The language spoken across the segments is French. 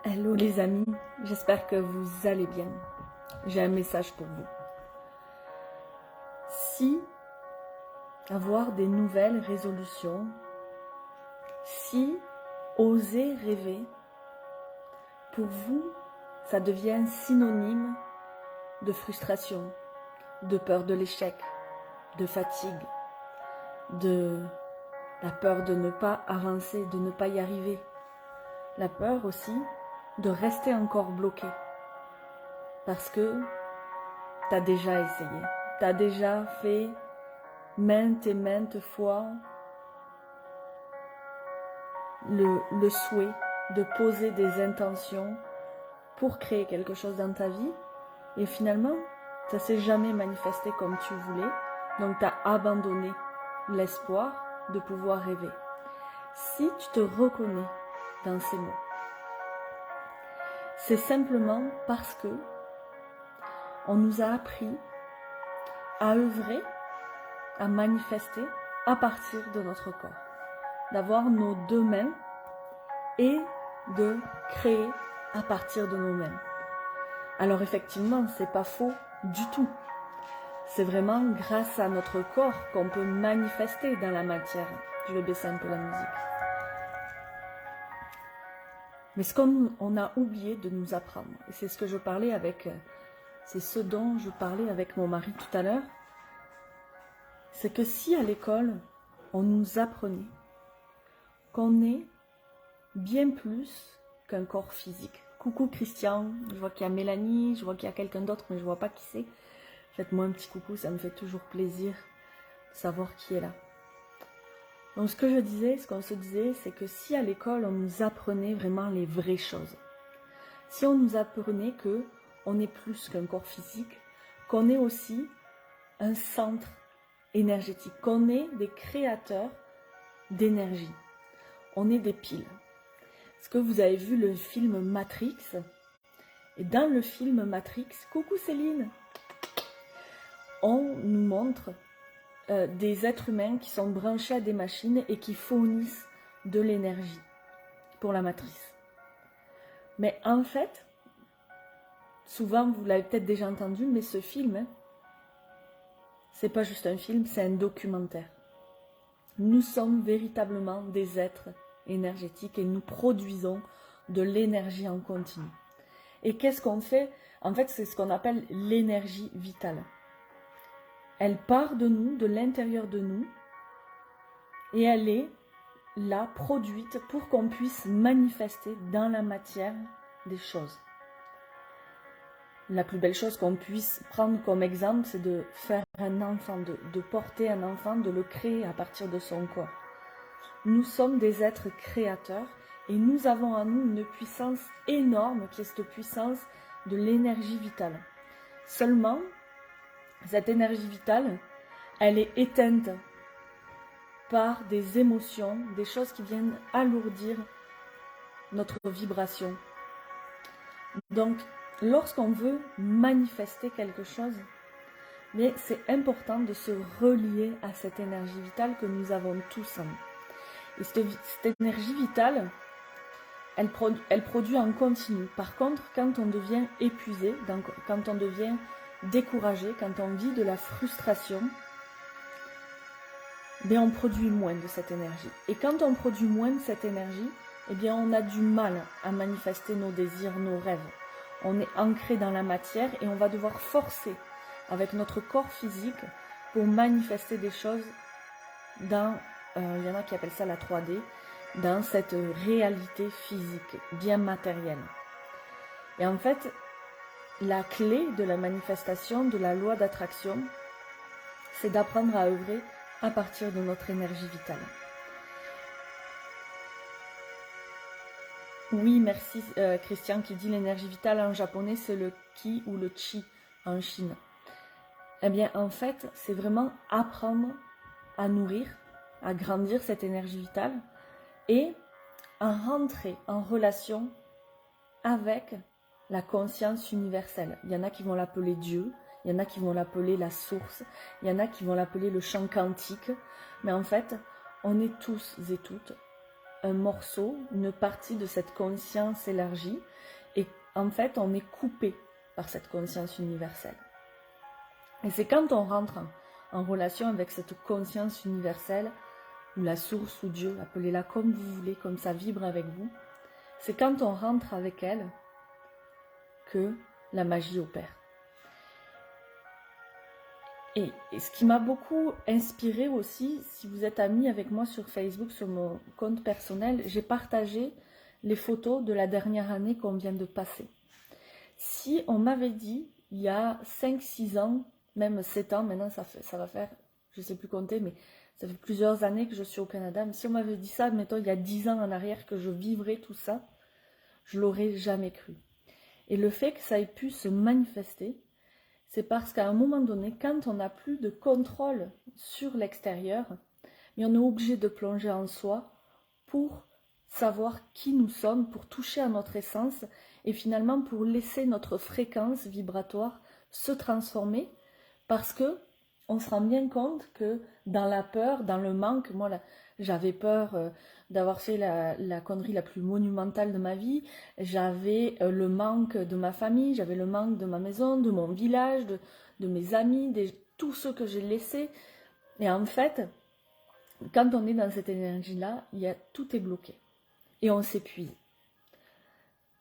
Hello les amis, j'espère que vous allez bien. J'ai un message pour vous. Si avoir des nouvelles résolutions, si oser rêver, pour vous, ça devient synonyme de frustration, de peur de l'échec, de fatigue, de la peur de ne pas avancer, de ne pas y arriver, la peur aussi de rester encore bloqué parce que tu as déjà essayé, tu as déjà fait maintes et maintes fois le souhait de poser des intentions pour créer quelque chose dans ta vie et finalement ça s'est jamais manifesté comme tu voulais, donc tu as abandonné l'espoir de pouvoir rêver. Si tu te reconnais dans ces mots, c'est simplement parce que on nous a appris à œuvrer, à manifester à partir de notre corps, d'avoir nos deux mains et de créer à partir de nos mains. Alors effectivement, c'est pas faux du tout. C'est vraiment grâce à notre corps qu'on peut manifester dans la matière. Je vais baisser un peu la musique. Mais ce qu'on a oublié de nous apprendre, et c'est ce que je parlais avec, c'est ce dont je parlais avec mon mari tout à l'heure, c'est que si à l'école, on nous apprenait qu'on est bien plus qu'un corps physique. Coucou Christian, je vois qu'il y a Mélanie, je vois qu'il y a quelqu'un d'autre, mais je vois pas qui c'est. Faites-moi un petit coucou, ça me fait toujours plaisir de savoir qui est là. Donc ce que je disais, ce qu'on se disait, c'est que si à l'école on nous apprenait vraiment les vraies choses, si on nous apprenait que on est plus qu'un corps physique, qu'on est aussi un centre énergétique, qu'on est des créateurs d'énergie, on est des piles. Est-ce que vous avez vu le film Matrix? Et dans le film Matrix, coucou Céline, on nous montre des êtres humains qui sont branchés à des machines et qui fournissent de l'énergie pour la matrice. Mais en fait, souvent vous l'avez peut-être déjà entendu, mais ce film, c'est pas juste un film, c'est un documentaire. Nous sommes véritablement des êtres énergétiques et nous produisons de l'énergie en continu. Et qu'est-ce qu'on fait? En fait, c'est ce qu'on appelle l'énergie vitale. Elle part de nous, de l'intérieur de nous, et elle est là, produite, pour qu'on puisse manifester dans la matière des choses. La plus belle chose qu'on puisse prendre comme exemple, c'est de faire un enfant, de porter un enfant, de le créer à partir de son corps. Nous sommes des êtres créateurs et nous avons en nous une puissance énorme qui est cette puissance de l'énergie vitale. Seulement, cette énergie vitale, elle est éteinte par des émotions, des choses qui viennent alourdir notre vibration. Donc, lorsqu'on veut manifester quelque chose, mais c'est important de se relier à cette énergie vitale que nous avons tous en nous. Et cette énergie vitale, elle produit en continu. Par contre, quand on devient épuisé, quand on devient découragé, quand on vit de la frustration, bien on produit moins de cette énergie. Et quand on produit moins de cette énergie, eh bien on a du mal à manifester nos désirs, nos rêves. On est ancré dans la matière et on va devoir forcer avec notre corps physique pour manifester des choses dans, il y en a qui appellent ça la 3D, dans cette réalité physique, bien matérielle. Et en fait, la clé de la manifestation de la loi d'attraction, c'est d'apprendre à œuvrer à partir de notre énergie vitale. Oui, merci Christian qui dit l'énergie vitale en japonais, c'est le ki ou le chi en Chine. Eh bien, en fait, c'est vraiment apprendre à nourrir, à grandir cette énergie vitale et à rentrer en relation avec la conscience universelle. Il y en a qui vont l'appeler Dieu, il y en a qui vont l'appeler la source, il y en a qui vont l'appeler le champ quantique, mais en fait, on est tous et toutes un morceau, une partie de cette conscience élargie, et en fait on est coupé par cette conscience universelle. Et c'est quand on rentre en relation avec cette conscience universelle, ou la source, ou Dieu, appelez-la comme vous voulez, comme ça vibre avec vous, c'est quand on rentre avec elle que la magie opère. Et ce qui m'a beaucoup inspiré aussi, si vous êtes amis avec moi sur Facebook, sur mon compte personnel, j'ai partagé les photos de la dernière année qu'on vient de passer. Si on m'avait dit, il y a 5-6 ans, même 7 ans, maintenant ça va faire, je ne sais plus compter, mais ça fait plusieurs années que je suis au Canada, mais si on m'avait dit ça, mettons, il y a 10 ans en arrière que je vivrais tout ça, je l'aurais jamais cru. Et le fait que ça ait pu se manifester, c'est parce qu'à un moment donné, quand on n'a plus de contrôle sur l'extérieur, mais on est obligé de plonger en soi pour savoir qui nous sommes, pour toucher à notre essence et finalement pour laisser notre fréquence vibratoire se transformer, parce que on se rend bien compte que dans la peur, dans le manque, moi j'avais peur d'avoir fait la connerie la plus monumentale de ma vie, j'avais le manque de ma famille, j'avais le manque de ma maison, de mon village, de mes amis, tous ceux que j'ai laissés. Et en fait, quand on est dans cette énergie-là, tout est bloqué. Et on s'épuise.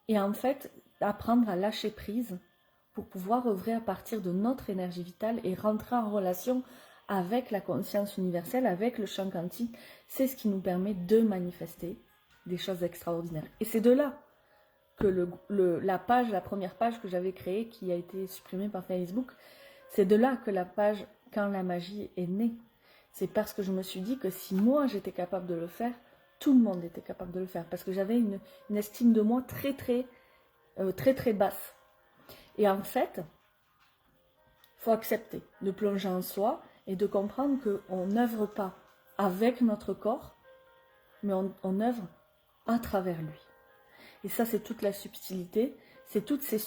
Et en fait, apprendre à lâcher prise pour pouvoir œuvrer à partir de notre énergie vitale et rentrer en relation avec la conscience universelle, avec le champ quantique, c'est ce qui nous permet de manifester des choses extraordinaires. Et c'est de là que la première page que j'avais créée, qui a été supprimée par Facebook, c'est de là que la page « Quand la magie est née ». C'est parce que je me suis dit que si moi j'étais capable de le faire, tout le monde était capable de le faire. Parce que j'avais une estime de moi très très basse. Et en fait, il faut accepter de plonger en soi et de comprendre qu'on n'œuvre pas avec notre corps, mais on œuvre à travers lui. Et ça, c'est toute la subtilité, c'est toutes ces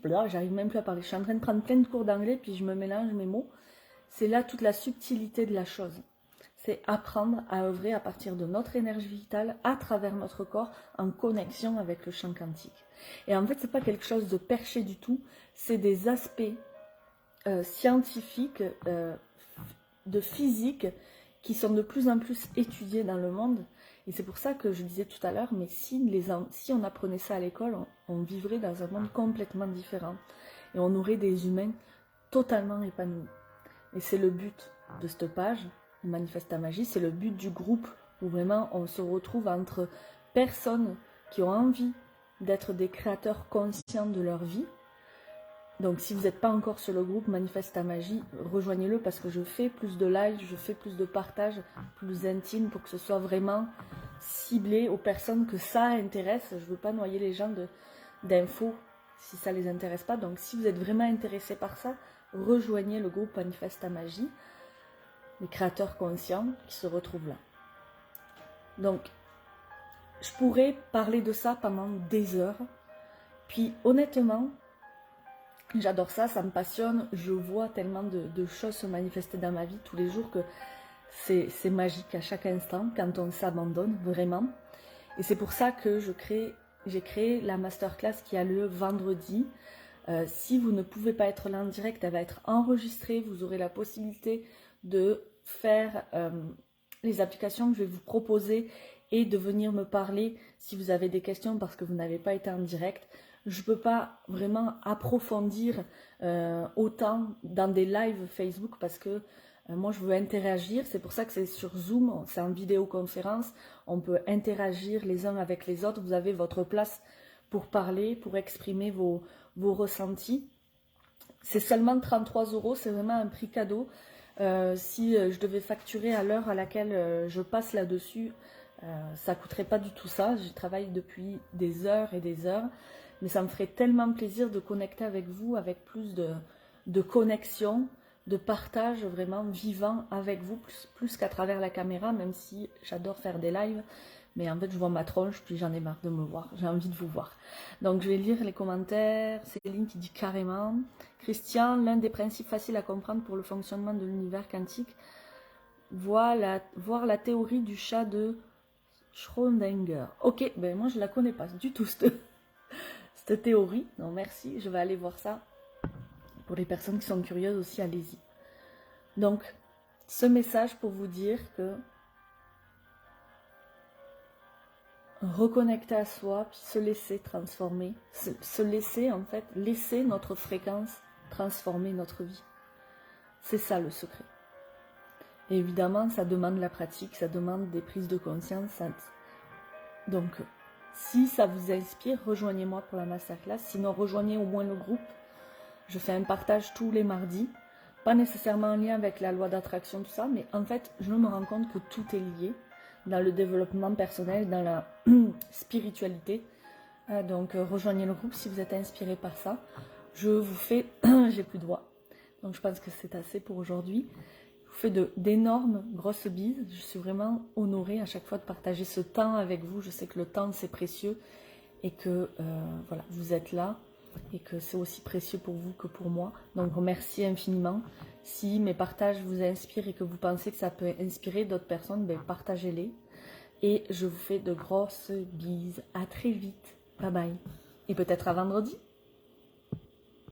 là, j'arrive même plus à parler, je suis en train de prendre plein de cours d'anglais, puis je me mélange mes mots. C'est là toute la subtilité de la chose. C'est apprendre à œuvrer à partir de notre énergie vitale, à travers notre corps, en connexion avec le champ quantique. Et en fait, c'est pas quelque chose de perché du tout, c'est des aspects scientifiques, de physique, qui sont de plus en plus étudiés dans le monde. Et c'est pour ça que je disais tout à l'heure, mais si on apprenait ça à l'école, on vivrait dans un monde complètement différent. Et on aurait des humains totalement épanouis. Et c'est le but de cette page, Manifeste ta magie, c'est le but du groupe, où vraiment on se retrouve entre personnes qui ont envie d'être des créateurs conscients de leur vie. Donc si vous n'êtes pas encore sur le groupe Manifeste ta magie, rejoignez-le, parce que je fais plus de live, je fais plus de partages, plus intimes, pour que ce soit vraiment ciblé aux personnes que ça intéresse. Je ne veux pas noyer les gens d'infos si ça ne les intéresse pas. Donc si vous êtes vraiment intéressé par ça, rejoignez le groupe Manifeste ta magie, les créateurs conscients qui se retrouvent là. Donc, je pourrais parler de ça pendant des heures. Puis, honnêtement, j'adore ça, ça me passionne. Je vois tellement de choses se manifester dans ma vie tous les jours que c'est magique à chaque instant quand on s'abandonne vraiment. Et c'est pour ça que j'ai créé la masterclass qui a lieu vendredi. Si vous ne pouvez pas être là en direct, elle va être enregistrée. Vous aurez la possibilité de faire les applications que je vais vous proposer et de venir me parler si vous avez des questions parce que vous n'avez pas été en direct. Je ne peux pas vraiment approfondir autant dans des lives Facebook parce que moi je veux interagir. C'est pour ça que c'est sur Zoom, c'est en vidéoconférence. On peut interagir les uns avec les autres. Vous avez votre place pour parler, pour exprimer vos ressentis. C'est seulement 33 €, c'est vraiment un prix cadeau. Si je devais facturer à l'heure à laquelle je passe là-dessus, ça ne coûterait pas du tout ça. Je travaille depuis des heures et des heures, mais ça me ferait tellement plaisir de connecter avec vous, avec plus de connexion, de partage vraiment vivant avec vous, plus qu'à travers la caméra, même si j'adore faire des lives. Mais en fait, je vois ma tronche, puis j'en ai marre de me voir. J'ai envie de vous voir. Donc, je vais lire les commentaires. Céline qui dit carrément. Christian, l'un des principes faciles à comprendre pour le fonctionnement de l'univers quantique, voir la théorie du chat de Schrödinger. Ok, ben moi je la connais pas du tout, cette théorie. Non, merci, je vais aller voir ça. Pour les personnes qui sont curieuses aussi, allez-y. Donc, ce message pour vous dire que reconnecter à soi, puis se laisser transformer, se laisser en fait, laisser notre fréquence transformer notre vie. C'est ça le secret. Et évidemment, ça demande la pratique, ça demande des prises de conscience. Donc, si ça vous inspire, rejoignez-moi pour la masterclass. Sinon, rejoignez au moins le groupe. Je fais un partage tous les mardis. Pas nécessairement en lien avec la loi d'attraction, tout ça, mais en fait, je me rends compte que tout est lié dans le développement personnel, dans la spiritualité. Donc, rejoignez le groupe si vous êtes inspiré par ça. Je vous fais... J'ai plus de voix. Donc, je pense que c'est assez pour aujourd'hui. Je vous fais d'énormes grosses bises. Je suis vraiment honorée à chaque fois de partager ce temps avec vous. Je sais que le temps, c'est précieux et que voilà, vous êtes là. Et que c'est aussi précieux pour vous que pour moi. Donc, remercie infiniment. Si mes partages vous inspirent et que vous pensez que ça peut inspirer d'autres personnes, ben, partagez-les. Et je vous fais de grosses bises. À très vite. Bye bye. Et peut-être à vendredi.